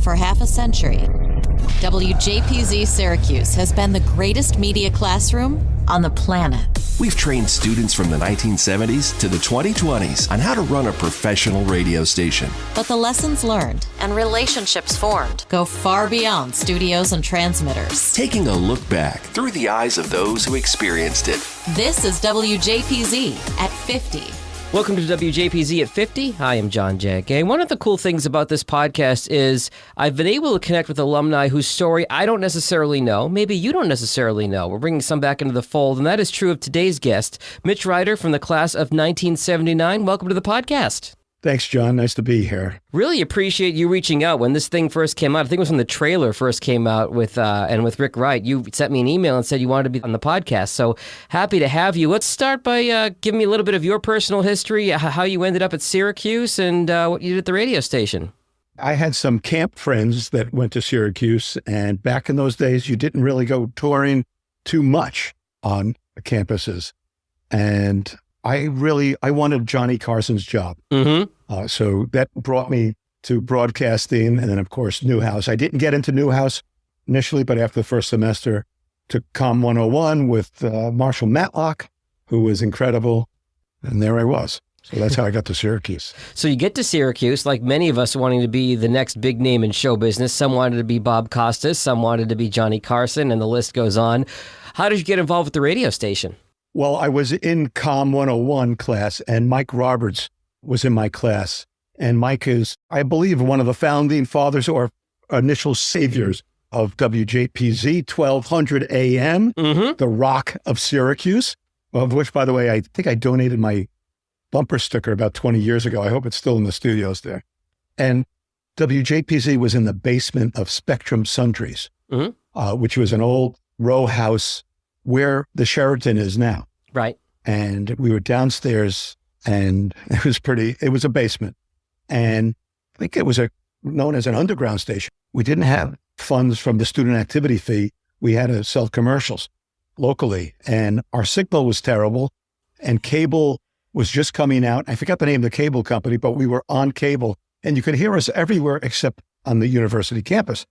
For half a century, WJPZ Syracuse has been the greatest media classroom on the planet. We've trained students from the 1970s to the 2020s on how to run a professional radio station. But the lessons learned and relationships formed go far beyond studios and transmitters. Taking a look back through the eyes of those who experienced it. This is WJPZ at 50. Welcome to WJPZ at 50. I am John Jack. One of the cool things about this podcast is I've been able to connect with alumni whose story I don't necessarily know. Maybe you don't necessarily know. We're bringing some back into the fold, and that is true of today's guest, Mitch Reiter from the class of 1979. Welcome to the podcast. Thanks, John. Nice to be here. Really appreciate you reaching out when this thing first came out. I think it was when the trailer first came out with Rick Wright. You sent me an email and said you wanted to be on the podcast. So happy to have you. Let's start by giving me a little bit of your personal history, how you ended up at Syracuse and what you did at the radio station. I had some camp friends that went to Syracuse, and back in those days, you didn't really go touring too much on the campuses. And I wanted Johnny Carson's job. Mm-hmm. So that brought me to broadcasting and then, of course, Newhouse. I didn't get into Newhouse initially, but after the first semester, took Com 101 with Marshall Matlock, who was incredible. And there I was. So that's how I got to Syracuse. So you get to Syracuse, like many of us wanting to be the next big name in show business. Some wanted to be Bob Costas, some wanted to be Johnny Carson, and the list goes on. How did you get involved with the radio station? Well, I was in Com 101 class, and Mike Roberts was in my class. And Mike is, I believe, one of the founding fathers or initial saviors of WJPZ 1200 AM, the Rock of Syracuse, of which, by the way, I think I donated my bumper sticker about 20 years ago. I hope it's still in the studios there. And WJPZ was in the basement of Spectrum Sundries, which was an old row house where the Sheraton is now. Right. And we were downstairs, and it was a basement. And I think it was known as an underground station. We didn't have funds from the student activity fee. We had to sell commercials locally, and our signal was terrible, and cable was just coming out. I forgot the name of the cable company, but we were on cable, and you could hear us everywhere except on the university campus.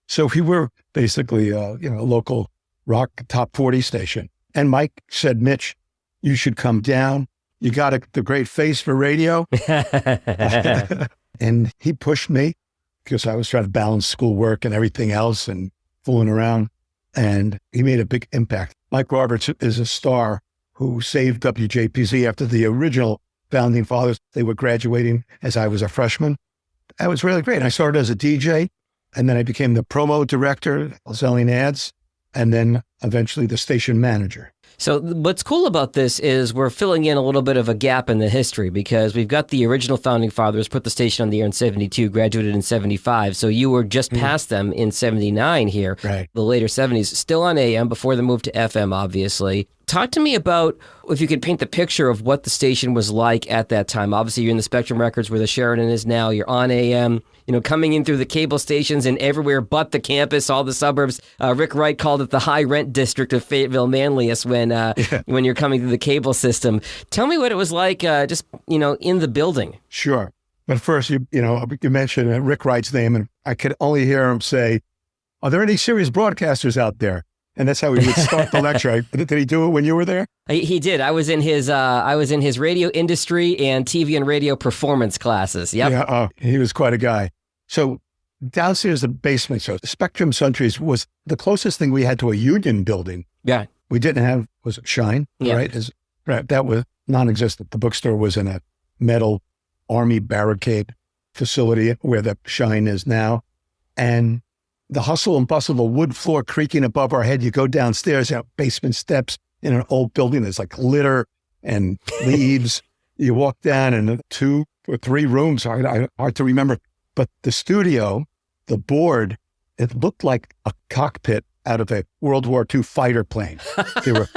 So we were basically a local rock top 40 station. And Mike said, Mitch, you should come down. You got the great face for radio. And he pushed me because I was trying to balance schoolwork and everything else and fooling around. And he made a big impact. Mike Roberts is a star who saved WJPZ after the original founding fathers. They were graduating as I was a freshman. That was really great. I started as a DJ, and then I became the promo director, selling ads, and then eventually the station manager. So what's cool about this is we're filling in a little bit of a gap in the history because we've got the original founding fathers put the station on the air in 72, graduated in 75. So you were just past them in 79 here, right. The later 70s, still on AM before the move to FM, obviously. Talk to me about, if you could paint the picture of what the station was like at that time. Obviously, you're in the Spectrum Records where the Sheraton is now. You're on AM, coming in through the cable stations and everywhere but the campus, all the suburbs. Rick Wright called it the high rent district of Fayetteville, Manlius when you're coming through the cable system. Tell me what it was like just in the building. Sure. But first, you mentioned Rick Wright's name, and I could only hear him say, are there any serious broadcasters out there? And that's how he would start the lecture. Did he do it when you were there? He did. I was in his radio industry and TV and radio performance classes. Yep. Yeah, he was quite a guy. So downstairs, the basement, so Spectrum Sundries was the closest thing we had to a union building. Yeah. We didn't have, was it Shine? Yeah. Right. That was non-existent. The bookstore was in a metal army barricade facility where the Shine is now. And the hustle and bustle of a wood floor creaking above our head. You go downstairs, basement steps in an old building. There's like litter and leaves. You walk down and 2 or 3 rooms, hard to remember. But the studio, the board, it looked like a cockpit out of a World War II fighter plane. There were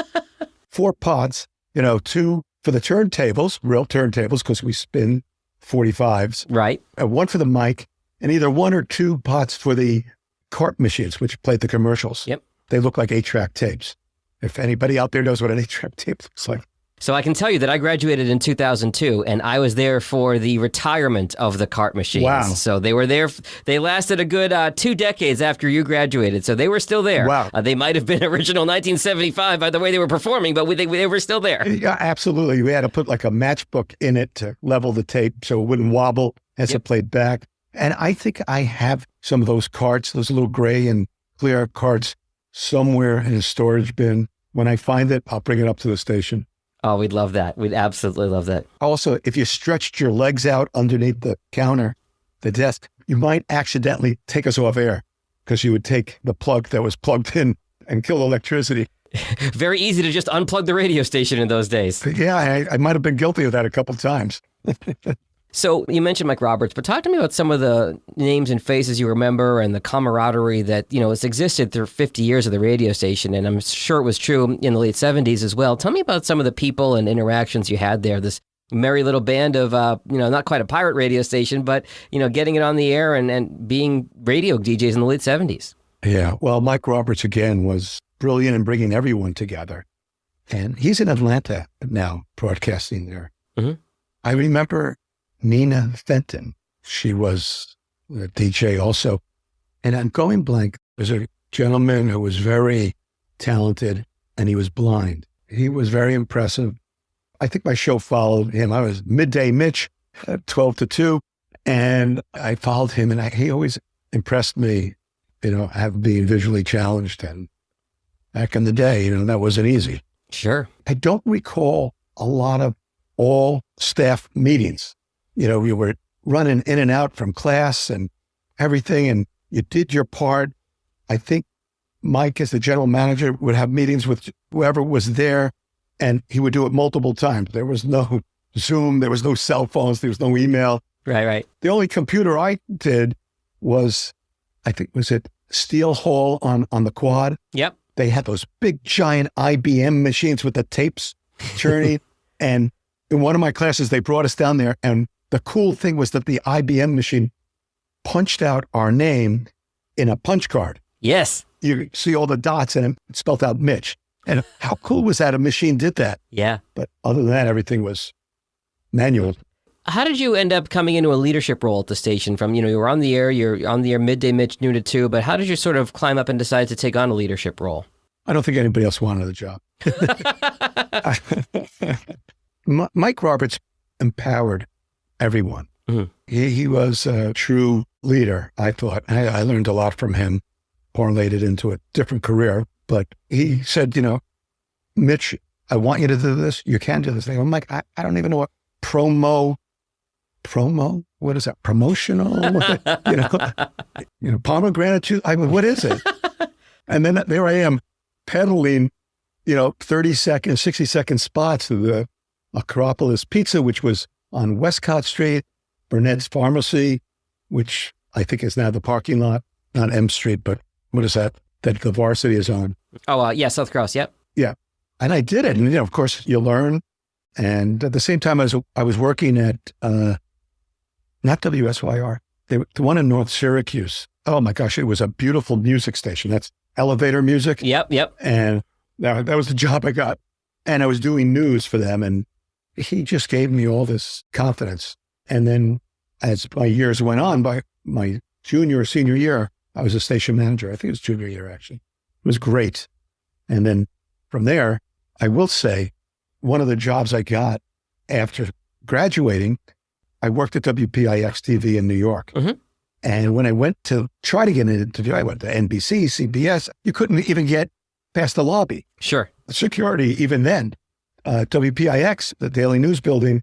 4 pods, 2 for the turntables, real turntables, because we spin 45s. Right. 1 for the mic, and either 1 or 2 pots for the cart machines, which played the commercials. Yep. They look like 8-track tapes. If anybody out there knows what an 8-track tape looks like, So I can tell you that I graduated in 2002, and I was there for the retirement of the cart machines. Wow. So they were there. They lasted a good 2 decades after you graduated. So they were still there. Wow. They might have been original 1975 by the way they were performing, but they were still there. Yeah, absolutely. We had to put like a matchbook in it to level the tape so it wouldn't wobble as it played back. And I think I have some of those carts, those little gray and clear carts, somewhere in a storage bin. When I find it, I'll bring it up to the station. Oh, we'd love that. We'd absolutely love that. Also, if you stretched your legs out underneath the counter, the desk, you might accidentally take us off air because you would take the plug that was plugged in and kill electricity. Very easy to just unplug the radio station in those days. Yeah, I might have been guilty of that a couple of times. So you mentioned Mike Roberts, but talk to me about some of the names and faces you remember and the camaraderie that, has existed through 50 years of the radio station. And I'm sure it was true in the late 70s as well. Tell me about some of the people and interactions you had there. This merry little band of, not quite a pirate radio station, but, getting it on the air and being radio DJs in the late 70s. Yeah. Well, Mike Roberts, again, was brilliant in bringing everyone together. And he's in Atlanta now, broadcasting there. Mm-hmm. I remember Nina Fenton. She was a DJ also. And I'm going blank. There's a gentleman who was very talented and he was blind. He was very impressive. I think my show followed him. I was Midday Mitch at 12 to 2. And I followed him and he always impressed me, have being visually challenged. And back in the day, that wasn't easy. Sure. I don't recall a lot of all staff meetings. You were running in and out from class and everything, and you did your part. I think Mike, as the general manager, would have meetings with whoever was there, and he would do it multiple times. There was no Zoom, there was no cell phones, there was no email. Right. The only computer I did was, was it Steel Hall on the quad? Yep. They had those big, giant IBM machines with the tapes turning, and in one of my classes, they brought us down there, and the cool thing was that the IBM machine punched out our name in a punch card. Yes. You see all the dots and it spelled out Mitch. And how cool was that? A machine did that. Yeah. But other than that, everything was manual. How did you end up coming into a leadership role at the station from, you were on the air, you're on the air Midday Mitch, noon to 2, but how did you sort of climb up and decide to take on a leadership role? I don't think anybody else wanted the job. Mike Roberts empowered everyone. Mm-hmm. He was a true leader, I thought. I learned a lot from him, parlayed it into a different career. But he said, Mitch, I want you to do this. You can do this. I'm like, I don't even know what promo, what is that? Promotional? Pomegranate juice. What is it? And then there I am peddling, 30-second, 60-second spots of the Acropolis Pizza, which was on Westcott Street, Burnett's Pharmacy, which I think is now the parking lot, not M Street, but what is that the varsity is on? Oh, yeah, South Cross, yep. Yeah. And I did it. And, of course, you learn. And at the same time, I was working at, not WSYR, the one in North Syracuse. Oh, my gosh, it was a beautiful music station. That's elevator music. Yep. And that was the job I got. And I was doing news for them. And he just gave me all this confidence. And then as my years went on, by my junior or senior year, I was a station manager. I think it was junior year, actually. It was great. And then from there, I will say, one of the jobs I got after graduating, I worked at WPIX-TV in New York. Mm-hmm. And when I went to try to get an interview, I went to NBC, CBS. You couldn't even get past the lobby. Sure. Security, even then. WPIX, the Daily News building,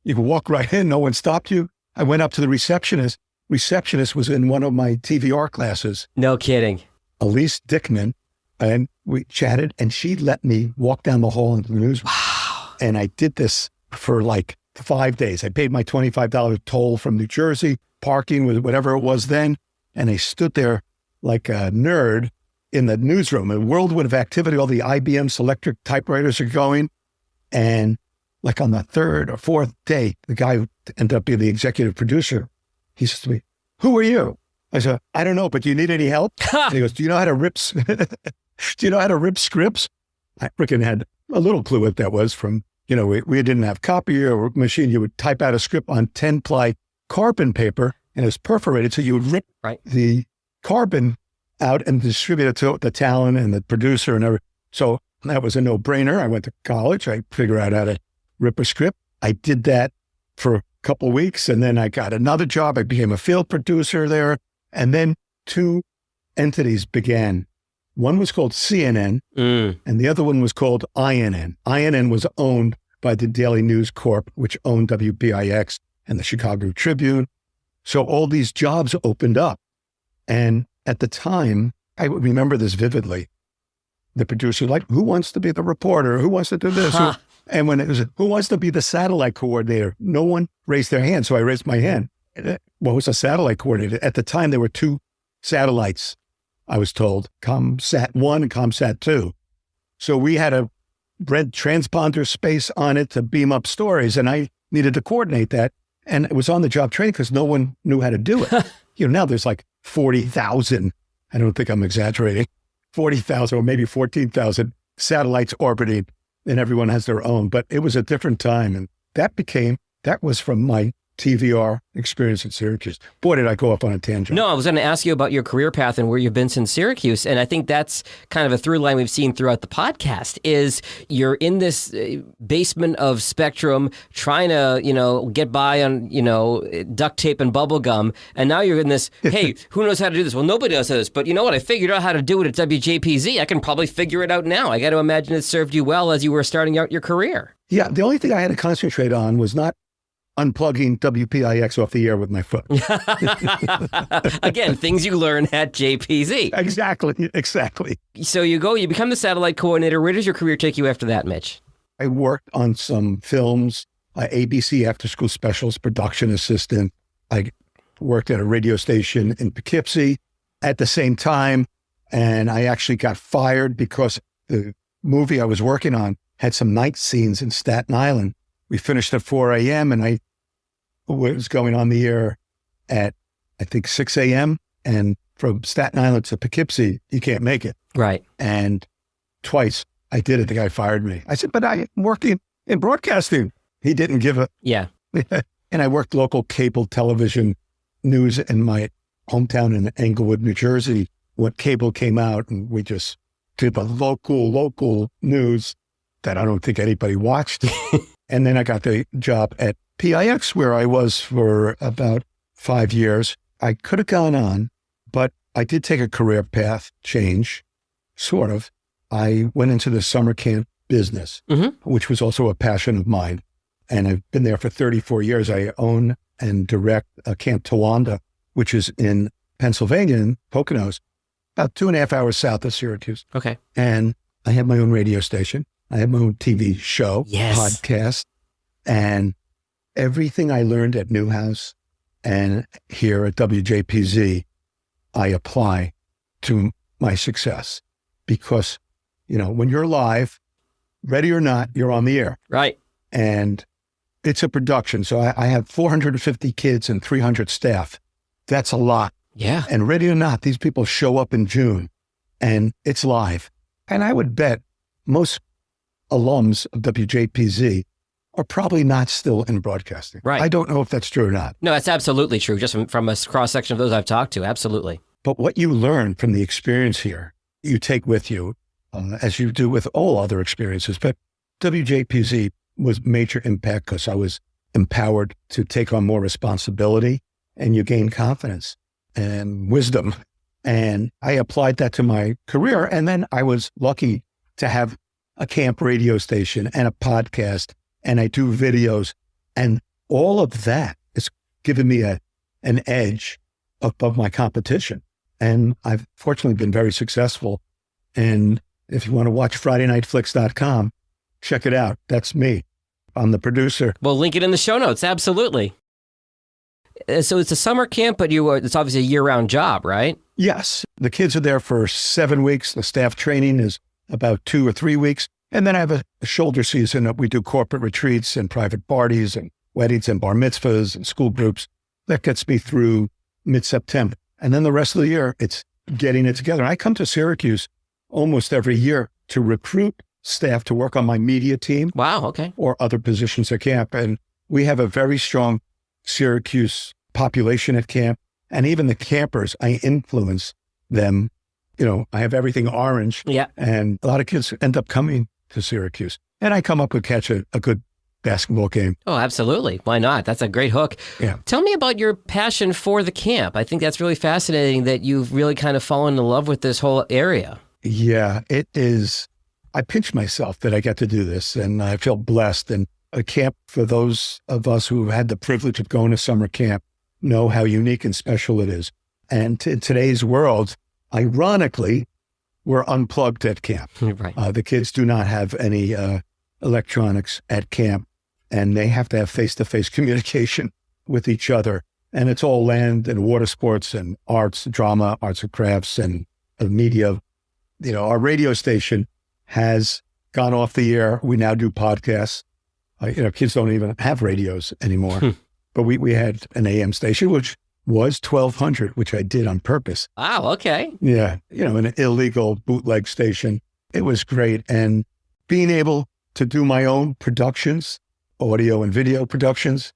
you could walk right in. No one stopped you. I went up to the receptionist. Receptionist was in one of my TVR classes. No kidding. Elise Dickman. And we chatted, and she let me walk down the hall into the newsroom. Wow. And I did this for like 5 days. I paid my $25 toll from New Jersey, parking with whatever it was then. And I stood there like a nerd in the newsroom, a whirlwind of activity. All the IBM Selectric typewriters are going. And like on the third or fourth day, the guy who ended up being the executive producer, he says to me, "Who are you?" I said, "I don't know, but do you need any help?" And he goes, "Do you know how to rip scripts?" I freaking had a little clue what that was from we didn't have copier or machine. You would type out a script on 10-ply carbon paper, and it was perforated. So you would rip the carbon out and distribute it to the talent and the producer and everything. So that was a no-brainer. I went to college. I figured out how to rip a script. I did that for a couple of weeks, and then I got another job. I became a field producer there. And then two entities began. One was called CNN, and the other one was called INN. INN was owned by the Daily News Corp, which owned WPIX and the Chicago Tribune. So all these jobs opened up. And at the time, I remember this vividly. The producer like, who wants to be the reporter? Who wants to do this? And when it was, who wants to be the satellite coordinator? No one raised their hand, so I raised my hand. What was a satellite coordinator? At the time, there were two satellites, I was told, ComSat 1 and ComSat 2. So we had a red transponder space on it to beam up stories, and I needed to coordinate that. And it was on the job training because no one knew how to do it. Now there's like 40,000, I don't think I'm exaggerating, 40,000 or maybe 14,000 satellites orbiting, and everyone has their own. But it was a different time. And that was from my TVR experience in Syracuse. Boy, did I go off on a tangent. No, I was going to ask you about your career path and where you've been since Syracuse. And I think that's kind of a through line we've seen throughout the podcast is you're in this basement of Spectrum trying to, get by on, duct tape and bubble gum. And now you're in this, hey, who knows how to do this? Well, nobody knows how to do this. But you know what? I figured out how to do it at WJPZ. I can probably figure it out now. I got to imagine it served you well as you were starting out your career. Yeah, the only thing I had to concentrate on was not unplugging WPIX off the air with my foot. Again, things you learn at JPZ. Exactly. So you become the satellite coordinator. Where does your career take you after that, Mitch? I worked on some films, ABC After School Specials, production assistant. I worked at a radio station in Poughkeepsie at the same time. And I actually got fired because the movie I was working on had some night scenes in Staten Island. We finished at 4 a.m. and I was going on the air at, I think, 6 a.m. And from Staten Island to Poughkeepsie, you can't make it. Right. And twice I did it. The guy fired me. I said, but I'm working in broadcasting. He didn't give a... Yeah. And I worked local cable television news in my hometown in Englewood, New Jersey, when cable came out. And we just did the local news that I don't think anybody watched. And then I got the job at PIX, where I was for about 5 years. I could have gone on, but I did take a career path change, sort of. I went into the summer camp business, which was also a passion of mine. And I've been there for 34 years. I own and direct Camp Towanda, which is in Pennsylvania, in Poconos, about 2.5 hours south of Syracuse. Okay. And I have my own radio station. I have my own TV show, podcast, and everything I learned at Newhouse and here at WJPZ, I apply to my success because, when you're live, ready or not, you're on the air. Right. And it's a production. So I have 450 kids and 300 staff. That's a lot. Yeah. And ready or not, these people show up in June and it's live. And I would bet most alums of WJPZ are probably not still in broadcasting. Right. I don't know if that's true or not. No, that's absolutely true. Just from a cross-section of those I've talked to. Absolutely. But what you learn from the experience here, you take with you, as you do with all other experiences. But WJPZ was major impact because I was empowered to take on more responsibility, and you gain confidence and wisdom. And I applied that to my career. And then I was lucky to have a camp radio station and a podcast, and I do videos. And all of that has given me an edge above my competition. And I've fortunately been very successful. And if you want to watch FridayNightFlix.com, check it out. That's me. I'm the producer. We'll link it in the show notes. Absolutely. So it's a summer camp, but it's obviously a year-round job, right? Yes. The kids are there for 7 weeks. The staff training is about 2 or 3 weeks. And then I have a shoulder season that we do corporate retreats and private parties and weddings and bar mitzvahs and school groups. That gets me through mid-September. And then the rest of the year, it's getting it together. I come to Syracuse almost every year to recruit staff to work on my media team. Wow, okay. Or other positions at camp. And we have a very strong Syracuse population at camp. And even the campers, I influence them. I have everything orange. Yeah. And a lot of kids end up coming to Syracuse. And I come up with catch a good basketball game. Oh, absolutely. Why not? That's a great hook. Yeah. Tell me about your passion for the camp. I think that's really fascinating that you've really kind of fallen in love with this whole area. Yeah, it is. I pinch myself that I get to do this, and I feel blessed. And a camp, for those of us who have had the privilege of going to summer camp, know how unique and special it is. And in today's world, ironically, we're unplugged at camp. Right. The kids do not have any electronics at camp, and they have to have face-to-face communication with each other. And it's all land and water sports and arts, drama, arts and crafts, and media. Our radio station has gone off the air. We now do podcasts. Kids don't even have radios anymore. But we had an AM station, which was 1200, which I did on purpose. Wow, okay. Yeah, an illegal bootleg station. It was great. And being able to do my own productions, audio and video productions,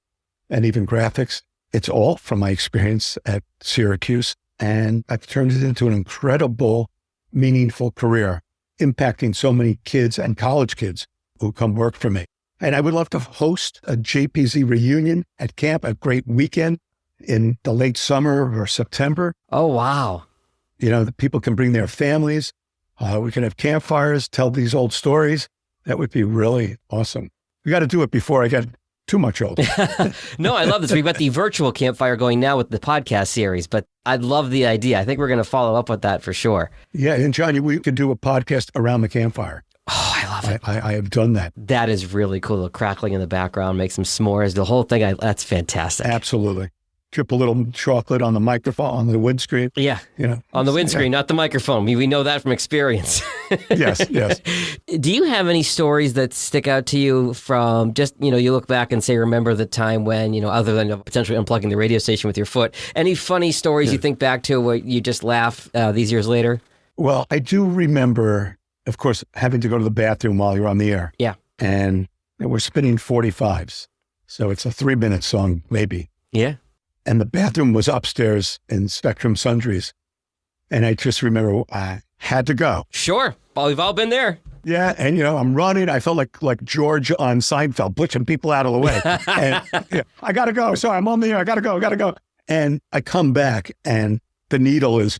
and even graphics, it's all from my experience at Syracuse. And I've turned it into an incredible, meaningful career, impacting so many kids and college kids who come work for me. And I would love to host a JPZ reunion at camp, a great weekend in the late summer or September. Oh, wow. The people can bring their families. We can have campfires, tell these old stories. That would be really awesome. We got to do it before I get too much older. No, I love this. We've got the virtual campfire going now with the podcast series, but I love the idea. I think we're going to follow up with that for sure. Yeah, and John, we could do a podcast around the campfire. Oh, I love it. I have done that. That is really cool. The crackling in the background, make some s'mores, the whole thing. That's fantastic. Absolutely. Drip a little chocolate on the microphone, on the windscreen. Yeah. On the windscreen, not the microphone. We know that from experience. Yes. Do you have any stories that stick out to you from just, you look back and say, remember the time when, other than potentially unplugging the radio station with your foot, any funny stories you think back to where you just laugh these years later? Well, I do remember, of course, having to go to the bathroom while you're on the air. Yeah. And we're spinning 45s. So it's a 3-minute song, maybe. Yeah. And the bathroom was upstairs in Spectrum Sundries. And I just remember I had to go. Sure. Well, we've all been there. Yeah. And, I'm running. I felt like George on Seinfeld, pushing people out of the way. And I got to go. Sorry, I'm on the air. I got to go. And I come back and the needle is,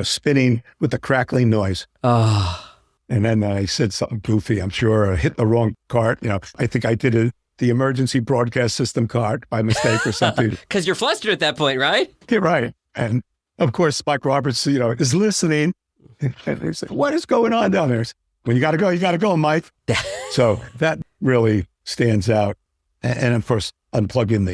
spinning with the crackling noise. Oh. And then I said something goofy, I'm sure. I hit the wrong card. I think I did the emergency broadcast system card by mistake or something. Because you're flustered at that point, right? Yeah, right. And of course, Mike Roberts, is listening. And they say, what is going on down there? When you got to go, Mike. So that really stands out. And of course, unplugging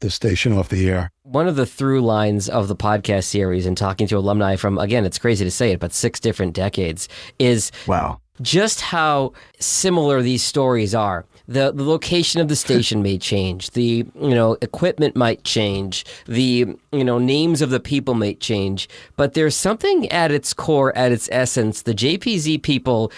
the station off the air. One of the through lines of the podcast series and talking to alumni from, again, it's crazy to say it, but 6 different decades is wow, just how similar these stories are. The location of the station may change. The, equipment might change. The, names of the people may change. But there's something at its core, at its essence, the JPZ people,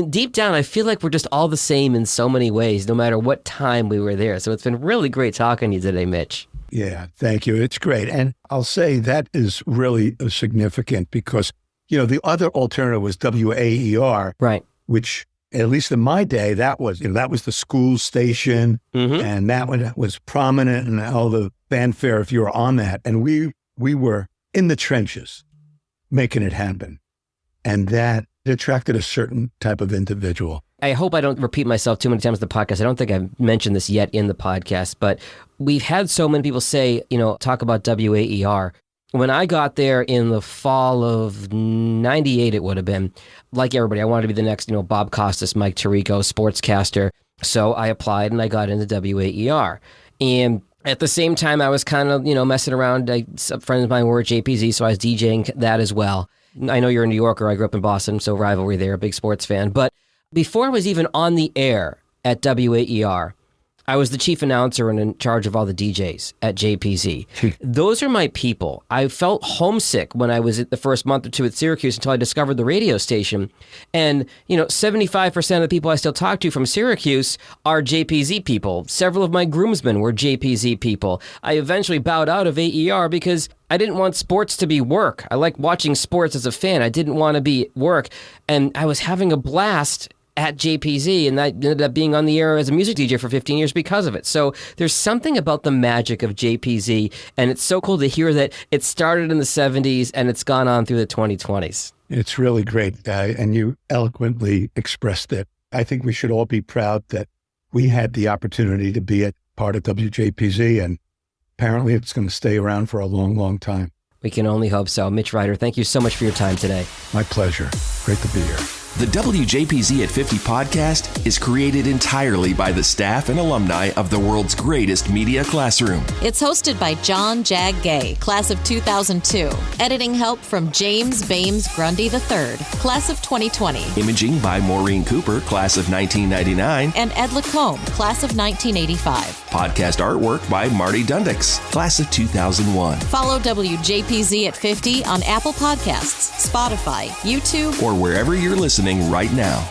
deep down, I feel like we're just all the same in so many ways, no matter what time we were there. So it's been really great talking to you today, Mitch. Yeah, thank you. It's great. And I'll say that is really significant because, the other alternative was WAER. Right. Which, at least in my day, that was the school station, and that one was prominent and all the fanfare if you were on that. And we were in the trenches making it happen. And that attracted a certain type of individual. I hope I don't repeat myself too many times in the podcast. I don't think I've mentioned this yet in the podcast, but we've had so many people say, talk about WAER. When I got there in the fall of 98, it would have been, like everybody, I wanted to be the next, Bob Costas, Mike Tirico, sportscaster. So I applied and I got into WAER. And at the same time, I was kind of, messing around. Some friends of mine were at JPZ, so I was DJing that as well. I know you're a New Yorker. I grew up in Boston, so rivalry there, a big sports fan. But before I was even on the air at WAER, I was the chief announcer and in charge of all the DJs at JPZ. Those are my people. I felt homesick when I was at the first month or two at Syracuse until I discovered the radio station. And, 75% of the people I still talk to from Syracuse are JPZ people. Several of my groomsmen were JPZ people. I eventually bowed out of AER because I didn't want sports to be work. I like watching sports as a fan. I didn't want to be work. And I was having a blast at JPZ, and I ended up being on the air as a music DJ for 15 years because of it. So there's something about the magic of JPZ, and it's so cool to hear that it started in the 70s and it's gone on through the 2020s. It's really great, and you eloquently expressed it. I think we should all be proud that we had the opportunity to be a part of WJPZ, and apparently it's going to stay around for a long, long time. We can only hope so. Mitch Reiter, thank you so much for your time today. My pleasure. Great to be here. The WJPZ at 50 podcast is created entirely by the staff and alumni of the world's greatest media classroom. It's hosted by John Jag Gay, class of 2002. Editing help from James Bames Grundy III, class of 2020. Imaging by Maureen Cooper, class of 1999. And Ed Lacombe, class of 1985. Podcast artwork by Marty Dundix, class of 2001. Follow WJPZ at 50 on Apple Podcasts, Spotify, YouTube, or wherever you're listening right now.